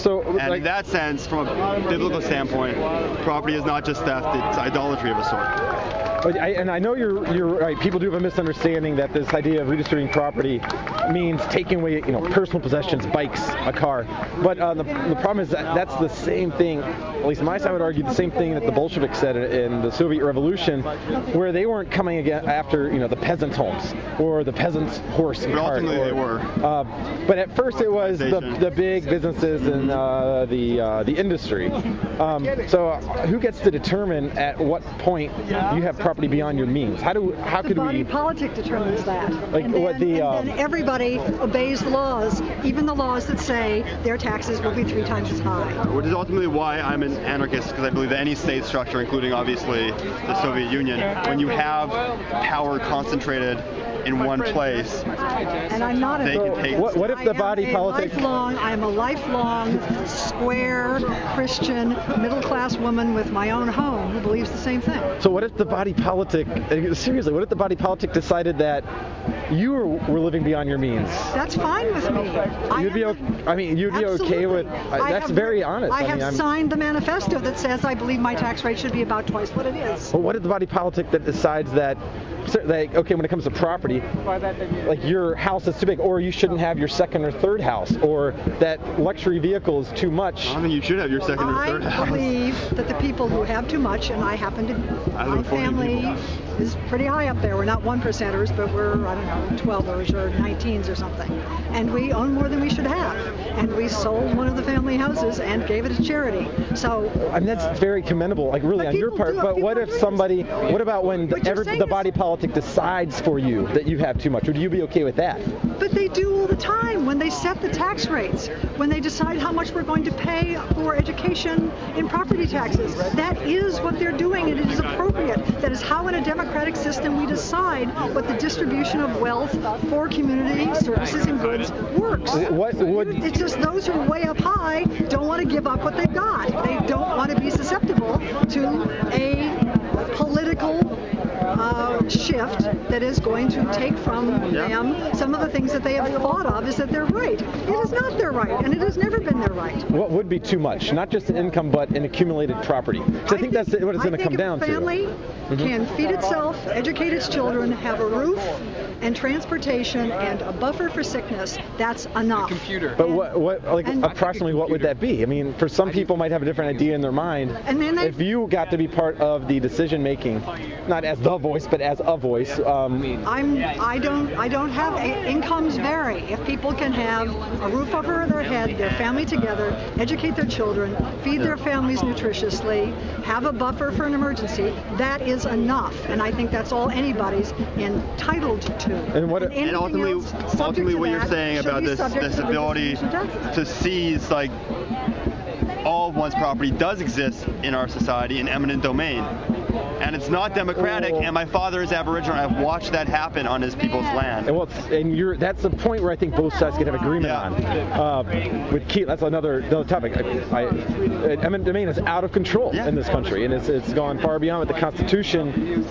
So, and in that sense, from a biblical standpoint, property is not just theft, it's idolatry of a sort. And I know you're right. People do have a misunderstanding that this idea of redistributing property means taking away, personal possessions, bikes, a car. But the problem is that that's the same thing. At least my side would argue the same thing that the Bolsheviks said in the Soviet Revolution, where they weren't coming after the peasants' homes or the peasants' horse and cart. Ultimately, they were. But at first, it was the big businesses and the industry. So who gets to determine at what point you have property beyond your means? How could the body politic determines that. And then everybody obeys the laws, even the laws that say their taxes will be 3 times as high. Which is ultimately why I'm an anarchist, because I believe that any state structure, including obviously the Soviet Union, when you have power concentrated in one place, and I'm not what if the body politic? I'm a lifelong square Christian middle-class woman with my own home who believes the same thing. So what if the body politic? Seriously, what if the body politic decided that you were living beyond your means? That's fine with me. You'd be okay with. That's very honest. I have signed the manifesto that says I believe my tax rate should be about twice what it is. Well, what if the body politic that decides that, okay, when it comes to property, like your house is too big, or you shouldn't have your second or third house, or that luxury vehicle is too much? I don't think you should have your second or third house. I believe that the people who have too much, and I happen to, my family is pretty high up there. We're not 1%ers, but we're, 12ers or 19s or something. And we own more than we should have. And we sold one of the family houses and gave it to charity. So that's very commendable, like really on your part. But what about when the body politic decides for you that you have too much? Would you be okay with that? But they do all the time when they set the tax rates, when they decide how much we're going to pay for education in property taxes. That is what they're doing, and it is appropriate. That is how in a democratic system we decide what the distribution of wealth for community services and goods works. It's just those who are way up high don't want to give up what they've got. They don't want to be susceptible to a political shift that is going to take from them some of the things that they have thought of is that they're right. It is not their right, and it has never been their right. What would be too much? Not just an income, but an accumulated property. Because I think that's what it's going to come down to. A family can feed itself, educate its children, have a roof and transportation and a buffer for sickness. That's enough. But approximately what would that be? I mean, for some people might have a different idea in their mind. And then if you got to be part of the decision making, not as the voice, but as a voice. I don't have incomes vary. If people can have a roof over their head, their family together, educate their children, feed their families nutritiously, have a buffer for an emergency, that is enough. And I think that's all anybody's entitled to. And ultimately what you're saying about this ability to seize all of one's property does exist in our society in eminent domain. And it's not democratic, and my father is Aboriginal, and I've watched that happen on his people's land. That's the point where I think both sides could have agreement on. With Keith, that's another topic. Eminent domain is out of control in this country, and it's gone far beyond what the Constitution